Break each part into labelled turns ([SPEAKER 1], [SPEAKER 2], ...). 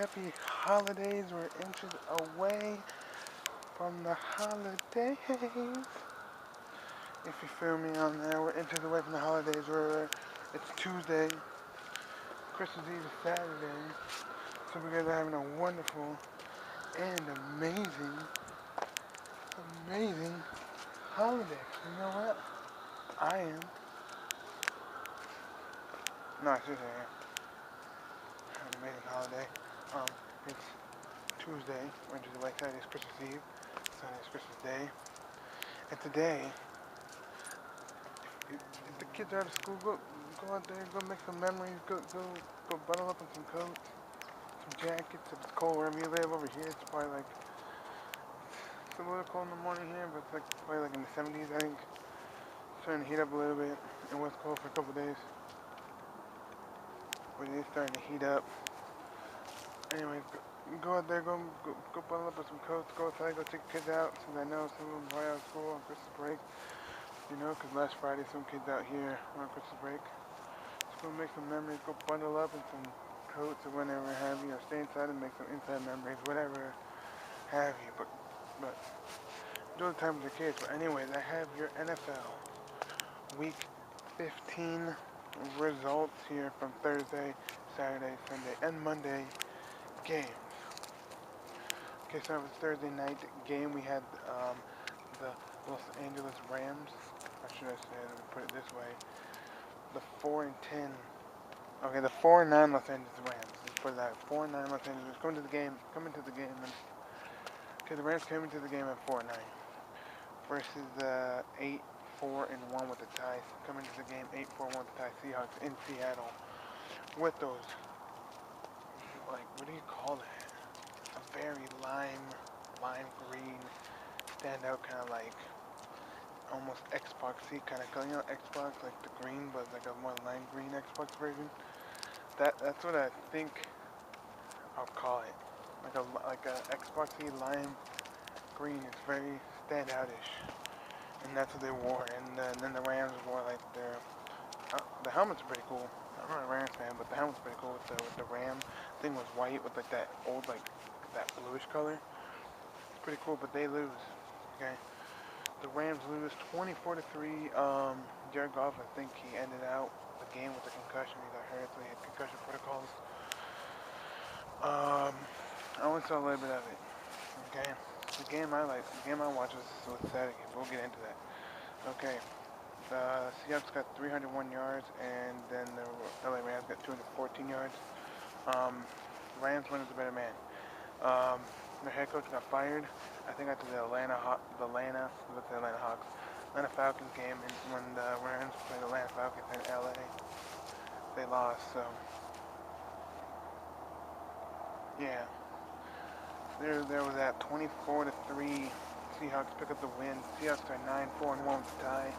[SPEAKER 1] happy holidays. We're inches away from the holidays. If you feel me on that, we're inches away from the holidays. It's Tuesday. Christmas Eve is Saturday. So we're guys are having a wonderful and amazing holiday. You know what? I am. No, seriously, I am. Have an amazing holiday. It's Tuesday, we're inches away. Saturday is Christmas Eve. Sunday is Christmas Day. And today, if the kids are out of school, go out there, go make some memories, go bundle up in some coats, some jackets. If it's cold wherever you live, over here it's probably like, it's a little cold in the morning here, but it's like probably like in the 70s, I think. It's starting to heat up a little bit. It was cold for a couple days, but it is starting to heat up. Anyways, go out there, go bundle up with some coats, go outside, go take kids out, since I know some of them are out of school on Christmas break. You know, because last Friday some kids out here on Christmas break. Just go make some memories, go bundle up in some coats or whatever have you, or stay inside and make some inside memories, whatever have you. But do the time with your kids. But anyways, I have your NFL Week 15 results here from Thursday, Saturday, Sunday, and Monday games. Okay, so it was Thursday night game. We had the Los Angeles Rams. Or should I say, let me put it this way. The 4-10. Okay, the 4-9 Los Angeles Rams. Let's put it that 4-9 Los Angeles coming to the game. Okay, the Rams came into the game at 4-9 versus the 8-4-1 with the tie. Coming to the game 8-4-1 with the tie Seahawks in Seattle with those, like, what do you call that? A very lime green, standout kind of like almost Xbox-y kind of color. You know, Xbox, like the green, but like a more lime green Xbox version. That's what I think I'll call it. Like a Xbox-y lime green. It's very standoutish, and that's what they wore. And then the Rams wore like the helmets are pretty cool. I'm not a Rams fan, but the helmet's pretty cool with the Ram thing was white with like that old like that bluish color. It's pretty cool, but they lose. Okay. The Rams lose 24-3. Jared Goff, I think he ended out the game with a concussion. He got hurt, so he had concussion protocols. I only saw a little bit of it. Okay, the game I watched was Saturday. We'll get into that. Okay, the Seahawks got 301 yards, and then the LA Rams got 214 yards. Rams went as a better man. Their head coach got fired. I think after the Atlanta Falcons game, and when the Rams played the Atlanta Falcons in LA, they lost. So yeah, there was that 24-3. Seahawks pick up the win. Seahawks are 9-4-1 with the tie.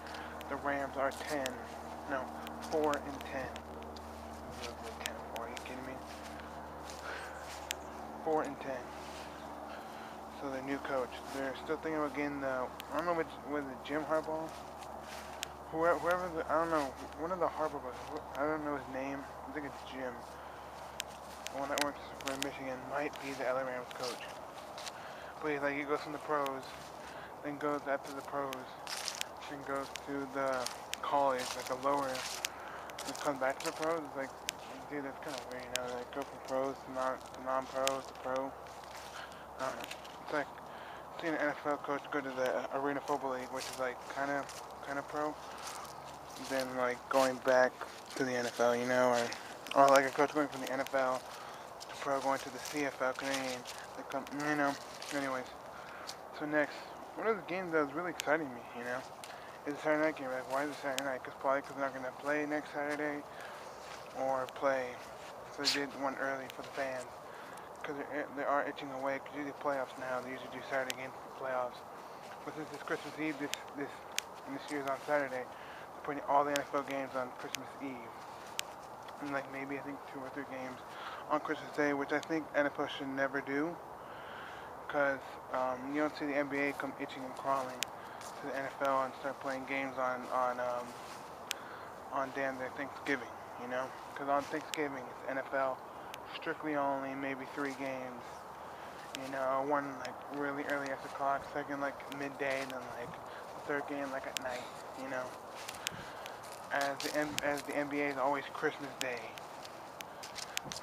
[SPEAKER 1] The Rams are 4-10. 10-4. Are you kidding me? 4-10. So the new coach, they're still thinking about getting I don't know was it Jim Harbaugh? Whoever I don't know, one of the Harbaugh boys, I don't know his name, I think it's Jim. The one that works for Michigan might be the LA Rams coach. But he goes from the pros, then goes after the pros, then goes to the college, like a lower, and comes back to the pros. It's like, dude, that's kind of weird, you know, like go from pros to non-pros to pro. I don't know. It's like seeing an NFL coach go to the Arena Football League, which is like kind of pro, then like going back to the NFL, you know, or like a coach going from the NFL to pro, going to the CFL Canadian. You know. Anyways, so next, one of the games that was really exciting me, you know, is the Saturday night game. Like, why is it Saturday night? Because they're not gonna play next Saturday or play, so they did one early for the fans. Because they are itching away, because usually playoffs now, they usually do Saturday games for playoffs. But since it's Christmas Eve, this year's on Saturday, they're putting all the NFL games on Christmas Eve. And like maybe I think 2 or 3 games on Christmas Day, which I think NFL should never do. Because you don't see the NBA come itching and crawling to the NFL and start playing games on damn their Thanksgiving, you know? Because on Thanksgiving, it's NFL strictly only, maybe 3 games. You know, one like really early after clock, second like midday, and then like the third game like at night. You know, as the NBA is always Christmas Day.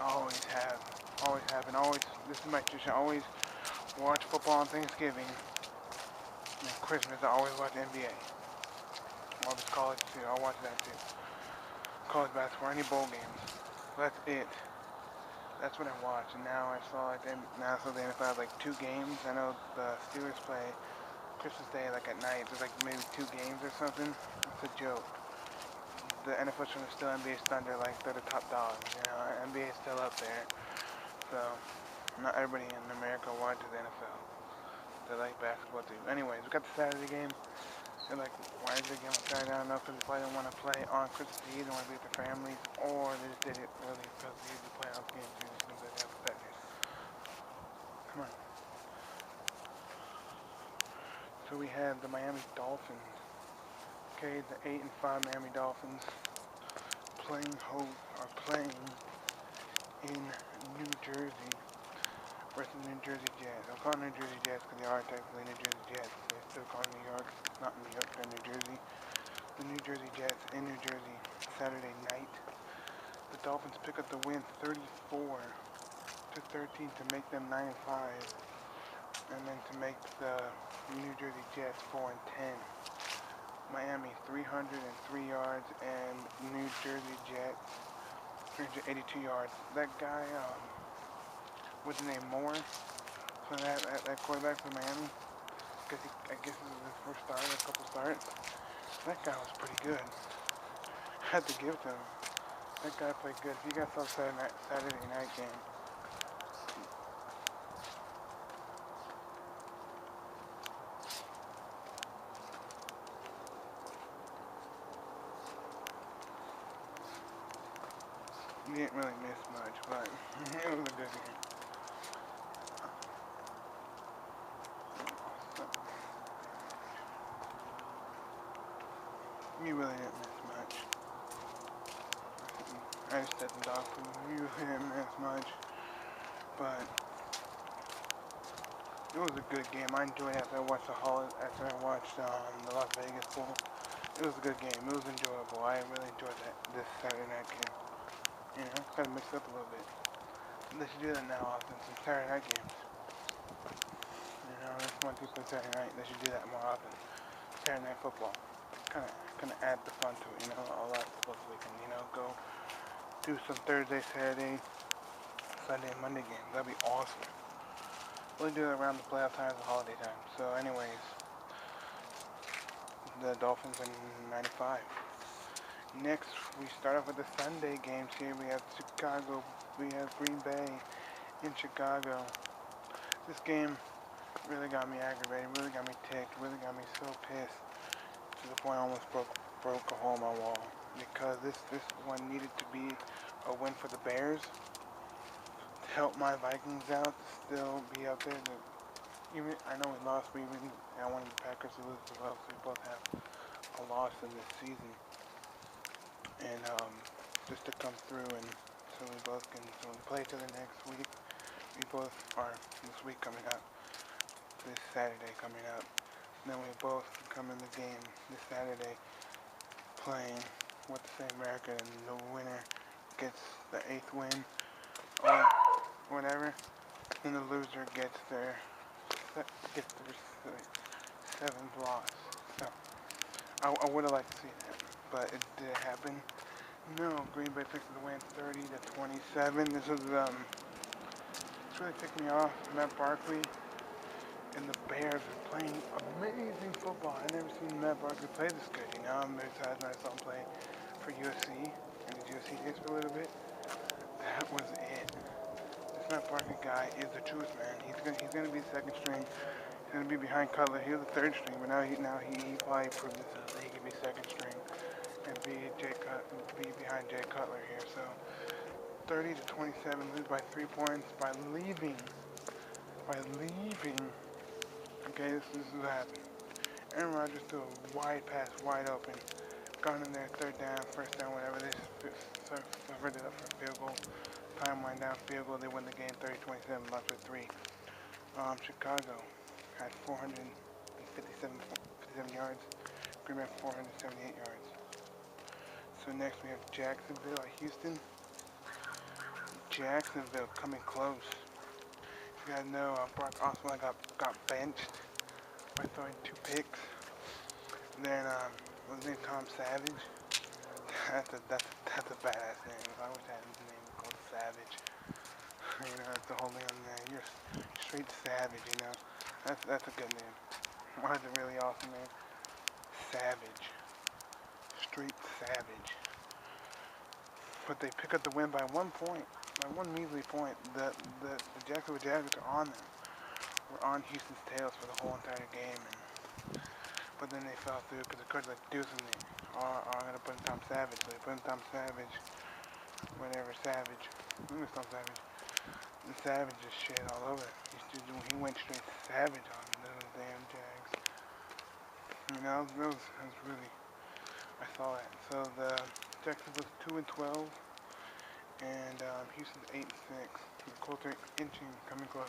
[SPEAKER 1] Always have, and always. This is my tradition. Always watch football on Thanksgiving, and Christmas I always watch NBA. All this college too. I'll watch that too. College basketball, any bowl games. That's it. That's what I watch. And now I saw like the NFL has like 2 games. I know the Steelers play Christmas Day like at night. There's like maybe 2 games or something. It's a joke. The NFL show is still NBA's Thunder, like they're the top dogs. You know, NBA is still up there. So not everybody in America watches the NFL. They like basketball too. Anyways, we got the Saturday game. They're like, why is the game on Saturday? I don't know, because they probably don't want to play on Christmas Eve. They want to be with their families, or they just did it early because they usually play on games usually as they have Saturdays. Come on. So we have the Miami Dolphins. Okay, the 8-5 Miami Dolphins playing in New Jersey versus the New Jersey Jets. I'm calling New Jersey Jets because they are technically New Jersey Jets. They're still called New York. It's not New York, they're New Jersey. The New Jersey Jets in New Jersey Saturday night. The Dolphins pick up the win 34-13 to make them 9-5, and then to make the New Jersey Jets 4-10. Miami 303 yards and New Jersey Jets 382 yards. That guy, what's his name, Moore? So that quarterback for Miami, I guess this is his first start, a couple starts. That guy was pretty good. Had to give it to him. That guy played good. If you guys saw Saturday night game, you didn't really miss much, but it was a good game. You really didn't miss much. I just said the dog food. You really didn't miss much, but it was a good game. I enjoyed it after I watched the Las Vegas Bowl. It was a good game. It was enjoyable. I really enjoyed this Saturday night game. You know, kind of mixed up a little bit. They should do that now often, some Saturday night games. You know, this one people play Saturday night. They should do that more often. Saturday night football. Kind of add the fun to it. You know, a lot of football so we can, you know, go do some Thursday, Saturday, Sunday, and Monday games. That'd be awesome. We'll do it around the playoff times and holiday time. So, anyways, the Dolphins in 95. Next, we start off with the Sunday games here. We have Green Bay in Chicago. This game really got me aggravated, really got me ticked, really got me so pissed to the point I almost broke a hole in my wall, because this one needed to be a win for the Bears to help my Vikings out, to still be up there. Even I know we lost, I wanted the Packers to lose as well, so we both have a loss in this season. And just to come through, and so we play each other next week. We both are this week coming up, this Saturday coming up. And then we both come in the game this Saturday playing with the same record, and the winner gets the 8th win or whatever, and the loser gets their 7th loss. So I would have liked to see that, but did it happen? No. Green Bay picks the win 30-27. This was it's really ticked me off. Matt Barkley and the Bears are playing amazing football. I never seen Matt Barkley play this good. You know, besides when I saw him play for USC and the USC days for a little bit. That was it. This Matt Barkley guy is the truth, man. He's gonna be the second string. He's gonna be behind Cutler. He was the third string, but now he probably proved himself that he can be second string and be behind Jay Cutler here. So 30-27, lose by 3 points by leaving. Okay, this is what happened. Aaron Rodgers threw a wide pass, wide open. Gone in there, 3rd down, 1st down, whatever. They suffered it up for a field goal. overtime, went down, field goal. They win the game 30-27, lost by 3. Chicago had 57 yards. Green Bay 478 yards. So next we have Jacksonville at Houston. Jacksonville coming close. You guys know Brock Osweiler got benched by throwing 2 picks. Then what's his name? Tom Savage. That's a badass name. I wish I had his name called Savage. You know, that's the whole thing on there. You're straight savage. You know, that's a good name. Why is it really awesome name? Savage. Straight savage. But they pick up the win by 1 point. By 1 measly point. The Jacksonville Jaguars are on them. Were on Houston's tails for the whole entire game. But then they fell through because the coach like, do something. I'm going to put in Tom Savage. So they put in Tom Savage. Whatever, Savage. Tom Savage. The Savage just shit all over. He went straight savage on those damn Jags. You know, that was really, I saw that. So the Jacksonville's 2-12, and Houston's 8-6. The Colts are inching, coming close.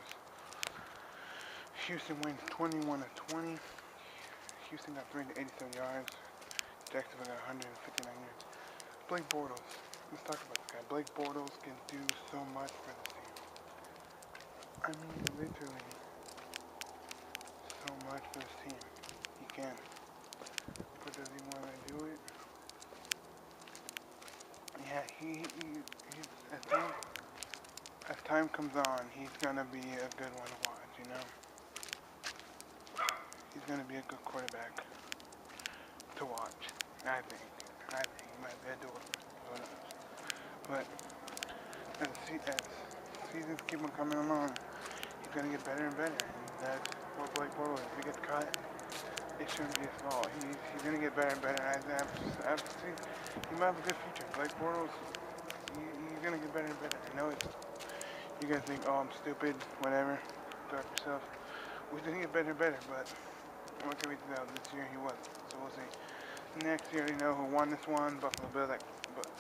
[SPEAKER 1] Houston wins 21-20. Houston got 387 yards. Jacksonville got 159 yards. Blake Bortles. Let's talk about this guy. Blake Bortles can do so much for this team. I mean, literally, so much for this team. He can. But does he want to do it? Yeah, as time comes on, he's going to be a good one to watch, you know? He's going to be a good quarterback to watch, I think. He might be a dual, who knows. But as seasons keep on coming along, he's going to get better and better. And that's what Blake Bortles is. If he gets cut, it shouldn't be his fault. He's going to get better and better. He might have a good future. Blake Bortles, he's going to get better and better. I know you guys think, oh, I'm stupid, whatever. Go after yourself. We're going to get better and better, but what can we tell? This year he wasn't. So we'll see. Next year, you know who won this one? Buffalo Bills at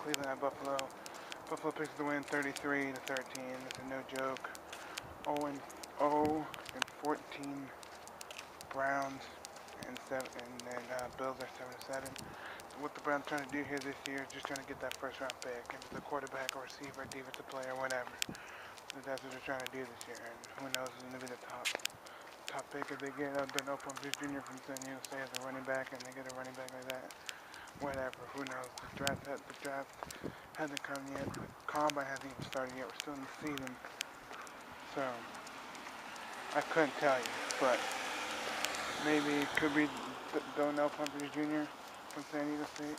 [SPEAKER 1] Cleveland at Buffalo. Buffalo picks the win 33-13. It's a no joke. 0-14 Browns and Bills are 7-7. So what the Browns trying to do here this year is just trying to get that first round pick. If it's a quarterback or receiver, defensive player, whatever. So that's what they're trying to do this year. And who knows who's going to be the top pick if they get Beno Plumlee Jr. from San Diego State as a running back, and they get a running back like that. Whatever, who knows? The draft hasn't come yet. The combine hasn't even started yet. We're still in the season. So, I couldn't tell you, but maybe it could be Beno Plumlee Jr. from San Diego State.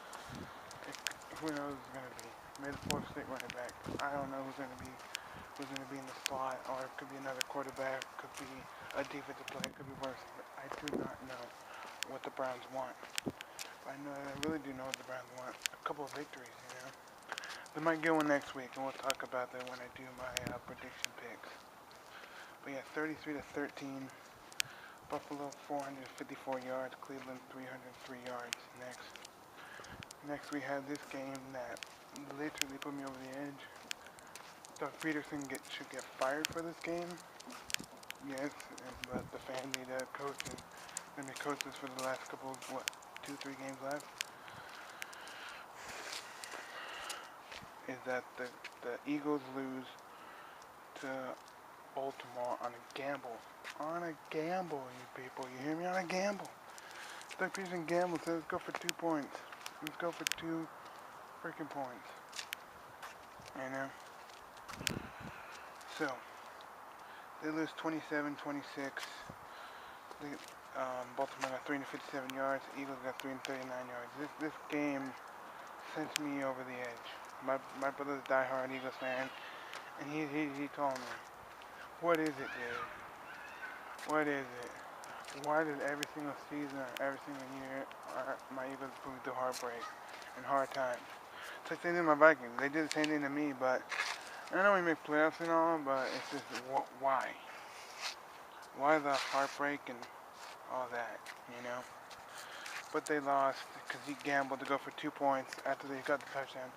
[SPEAKER 1] Who knows who's going to be? Maybe the Florida State running back. I don't know who's going to be in the slot, or it could be another quarterback, could be a defensive player, could be worse. But I do not know what the Browns want. But I really do know what the Browns want. A couple of victories, you know. They might get one next week, and we'll talk about that when I do my prediction picks. But yeah, 33-13. Buffalo 454 yards. Cleveland 303 yards. Next we have this game that literally put me over the edge. Doug Peterson should get fired for this game. Yes, but the fans need a coach, and then they coach this for the last couple of 2-3 games left. Is that the Eagles lose to Baltimore on a gamble. On a gamble, you people. You hear me? On a gamble. Doug Peterson gambled, so let's go for 2 points. Let's go for 2 freaking points. You know? So, they lose 27-26. Baltimore got 357 yards. Eagles got 339 yards. This game sent me over the edge. My brother's a diehard Eagles fan, and he told me, what is it, dude? What is it? Why did every single season or every single year my Eagles put me through heartbreak and hard times? It's the same thing with my Vikings. They did the same thing to me, but I know we make playoffs and all, but it's just, why? Why the heartbreak and all that, you know? But they lost because he gambled to go for 2 points after they got the touchdown.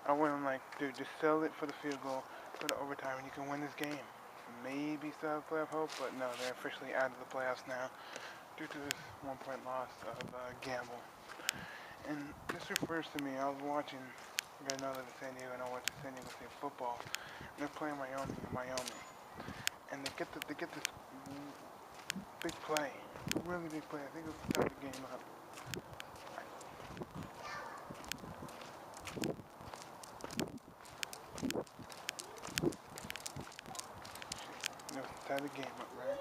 [SPEAKER 1] I went, I'm like, dude, just sell it for the field goal. go to overtime and you can win this game. Maybe still have playoff hope, but no, they're officially out of the playoffs now due to this 1-point loss of Gamble. And this refers to me, I was watching, you guys know that in San Diego, and I watch San Diego State football. And they're playing Wyoming in Wyoming. And they get this big play, really big play. I think it was to tie the game up. It was to tie the game up, right?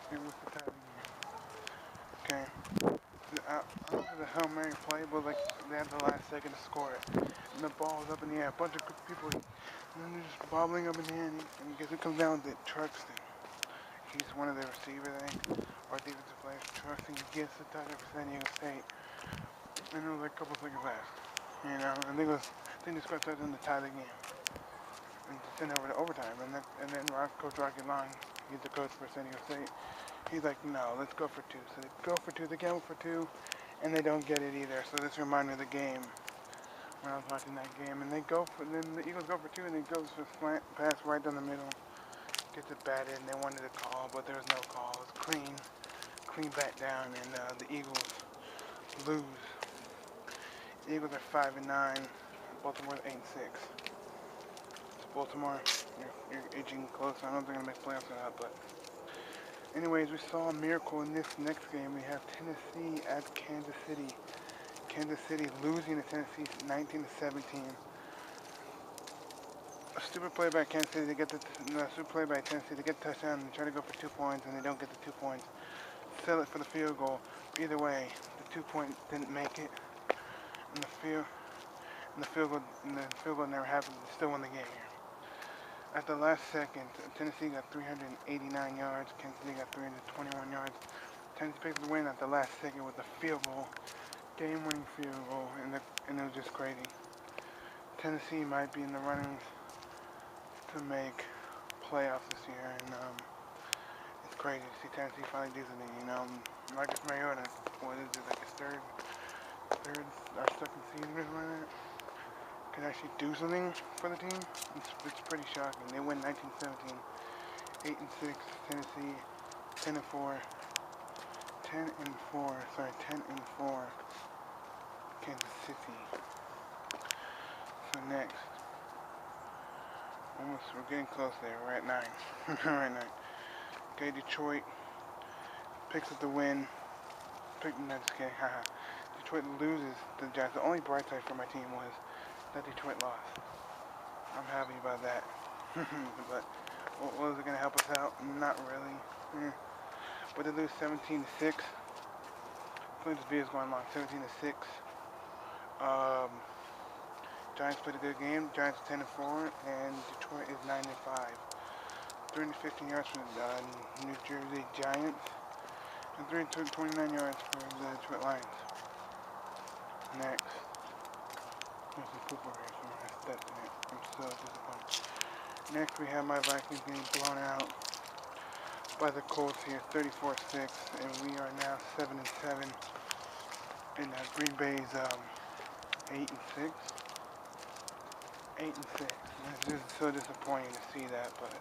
[SPEAKER 1] It was to tie the game. Okay. I don't know the Hail Mary play, but like they had the last second to score it. And the ball was up in the air. A bunch of people, and then they're just bobbling up in the air. And guess it comes down to Truxton. He's one of the receivers, I think, or defensive players. Truxton gets the touchdown for San Diego State. And it was like a couple seconds left. You know, I think they scored touchdown to tie the game. And to send over to overtime. And then Coach Rocky Long, he's the coach for San Diego State. He's like, no, let's go for two. So they go for two, they gamble for two, and they don't get it either. So this reminded me of the game when I was watching that game. And then the Eagles go for two, and it goes for a slant pass right down the middle. Gets it batted, and they wanted a call, but there was no call. It was clean back down, and the Eagles lose. The Eagles are 5-9. Baltimore's 8-6. So Baltimore, you're edging close. I don't know if they're gonna make playoffs or not, but. Anyways, we saw a miracle in this next game. We have Tennessee at Kansas City. Kansas City losing to Tennessee 19-17. A stupid play by Kansas City. They get stupid play by Tennessee. They get a touchdown and try to go for 2 points, and they don't get the 2 points. Sell it for the field goal. Either way, the 2 points didn't make it, and the field goal never happened. They still won the game here. At the last second, Tennessee got 389 yards. Kansas City got 321 yards. Tennessee picked the win at the last second with a field goal, game-winning field goal, and it was just crazy. Tennessee might be in the runnings to make playoffs this year, and it's crazy to see Tennessee finally do something. You know, Marcus Mariota, what is it, like his third or second season or something like that? Can actually do something for the team. It's pretty shocking. They win 19-17, 8-6. Tennessee, 10-4, 10-4. Kansas City. So next, we're getting close there. We're at 9. We're at 9. Okay, Detroit picks up the win. Detroit loses to the Giants. The only bright side for my team was that Detroit lost. I'm happy about that. But was it going to help us out? Not really. But they lose 17-6. So this video is going long. 17-6. Giants played a good game. Giants 10-4, and Detroit is 9-5. 315 yards for the New Jersey Giants, and 329 yards for the Detroit Lions. Next. There's a pooper here, so I stepped in it. I'm so disappointed. Next, we have my Vikings getting blown out by the Colts here, 34-6, and we are now 7-7. And Green Bay's 8-6. 8-6. It's just so disappointing to see that, but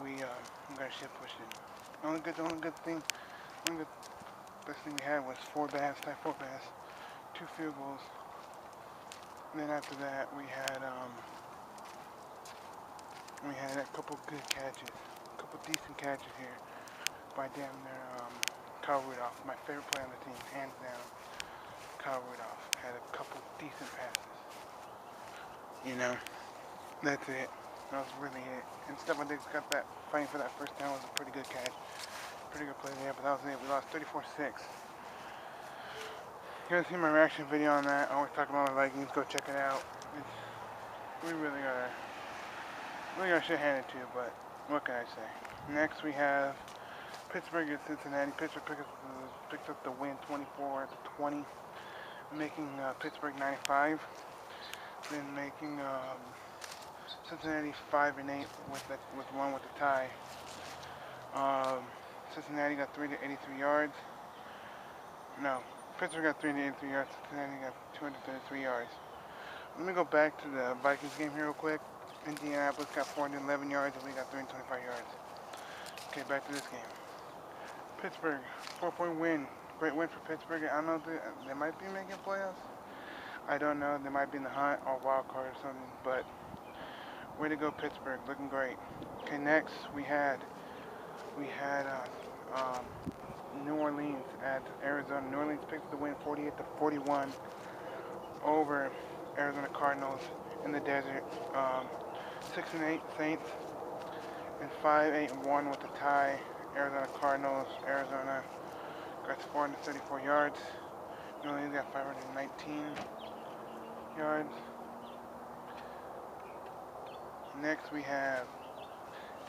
[SPEAKER 1] we got shit pushed in. The only good best thing we had was 4 bass, 2 field goals. And then after that, we had a couple good catches, a couple decent catches here by damn near Kyle Rudolph, my favorite player on the team, hands down. Kyle Rudolph had a couple decent passes. You know, that's it. That was really it. And Stephon Diggs got that, fighting for that first down was a pretty good catch. Pretty good play there, but that was it. We lost 34-6. You guys see my reaction video on that? I always talk about my Vikings. Go check it out. We really got shit handed to, but what can I say? Next we have Pittsburgh at Cincinnati. Pittsburgh picked up the win 24-20, making Pittsburgh 9-5. Then making Cincinnati 5-8 with the tie. Cincinnati got 383 yards. No, Pittsburgh got 383 yards. Cincinnati got 233 yards. Let me go back to the Vikings game here real quick. Indianapolis got 411 yards and we got 325 yards. Okay, back to this game. Pittsburgh, 4-point win. Great win for Pittsburgh. I don't know if they might be making playoffs. I don't know. They might be in the hunt or wild card or something. But way to go, Pittsburgh. Looking great. Okay, next we had New Orleans at Arizona. New Orleans picked up the win 48-41 over Arizona Cardinals in the desert. 6-8 Saints and 5-8-1 with the tie. Arizona Cardinals. Arizona got 434 yards. New Orleans got 519 yards. Next we have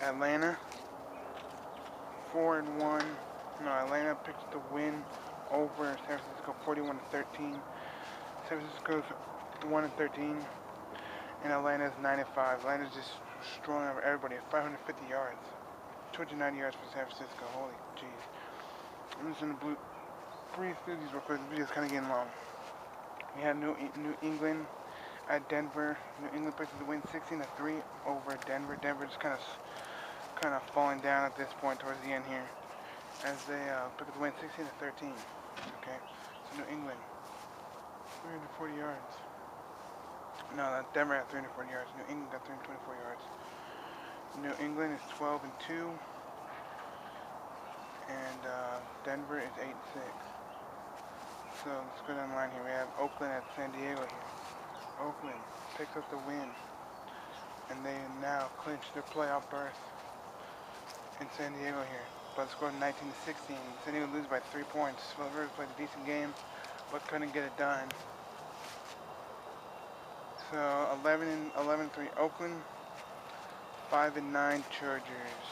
[SPEAKER 1] Atlanta. 4-1. No, Atlanta picks the win over San Francisco 41-13. San Francisco's 1-13. And Atlanta's 9-5. Atlanta's just strong over everybody at 550 yards. 290 yards for San Francisco. Holy jeez. I'm just gonna breeze through these real quick. The video's kind of getting long. We had New England at Denver. New England picks the win 16-3 over Denver. Denver just kind of falling down at this point towards the end here, as they pick up the win 16-13. Okay, so New England 340 yards. No, Denver had 340 yards. New England got 324 yards. New England is 12-2, and Denver is 8-6. So let's go down the line here. We have Oakland at San Diego here. Oakland picks up the win, and they now clinch their playoff berth in San Diego here. But the score 19-16. San Diego loses by 3 points. Philip Rivers played a decent game, but couldn't get it done. So 11-3 Oakland, 5-9 Chargers.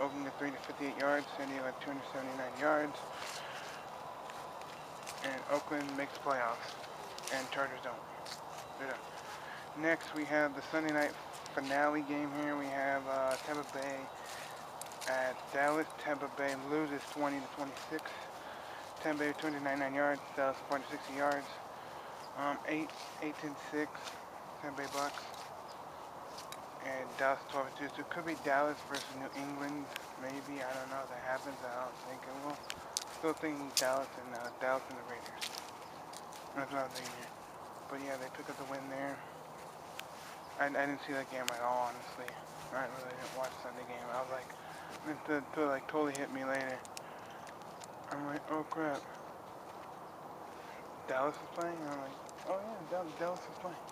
[SPEAKER 1] Oakland got 358 yards. San Diego got 279 yards. And Oakland makes the playoffs, and Chargers don't. They're done. Next, we have the Sunday night finale game here. We have Tampa Bay at Dallas. Tampa Bay loses 20-26. Tampa Bay 299 yards. Dallas 460 yards. 8-6. Tampa Bay Bucks. And Dallas 12-2. So it could be Dallas versus New England. Maybe, I don't know if that happens. I don't think it will. Still thinking Dallas and the Raiders. That's what I'm thinking here. But yeah, they pick up the win there. I didn't see that game at all, honestly. I really didn't watch the Sunday game. I was like, until like totally hit me later. I'm like, oh crap. Dallas is playing? And I'm like, oh yeah, Dallas is playing.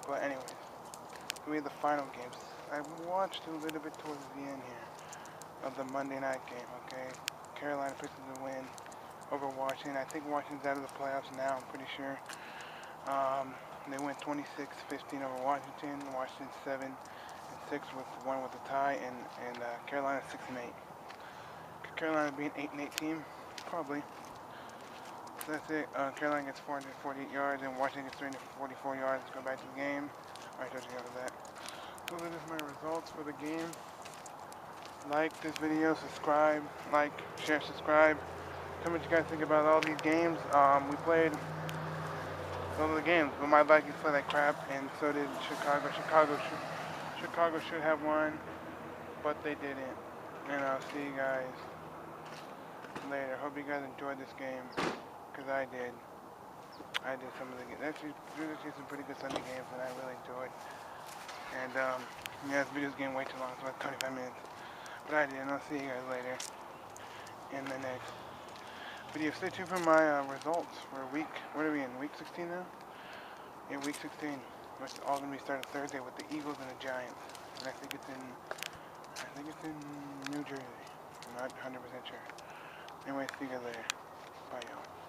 [SPEAKER 1] But anyways, we had the final games. I watched a little bit towards the end here of the Monday night game, okay? Carolina picks up the win over Washington. I think Washington's out of the playoffs now, I'm pretty sure. They went 26-15 over Washington. Washington 7-6 with one with a tie, and Carolina 6-8. Could Carolina be an 8-8 team? Probably. So that's it. Carolina gets 448 yards, and Washington gets 344 yards. Let's go back to the game. Alright, told you guys that. So those are just my results for the game. Like this video, subscribe, like, share, subscribe. Tell me what you guys think about all these games. We played some of the games, but my Vikings played like crap, and so did Chicago. Chicago should have won, but they didn't. And I'll see you guys later. Hope you guys enjoyed this game, because I did. I did some of the games. Actually, there's actually some pretty good Sunday games that I really enjoyed. And yeah, this video's getting way too long. It's about 25 minutes. But I did, and I'll see you guys later in the next video. Stay tuned for my results for week, what are we in, week 16 now? Yeah, week 16, which is all going to be started Thursday with the Eagles and the Giants. And I think it's in New Jersey. I'm not 100% sure. Anyway, see you guys later. Bye, y'all.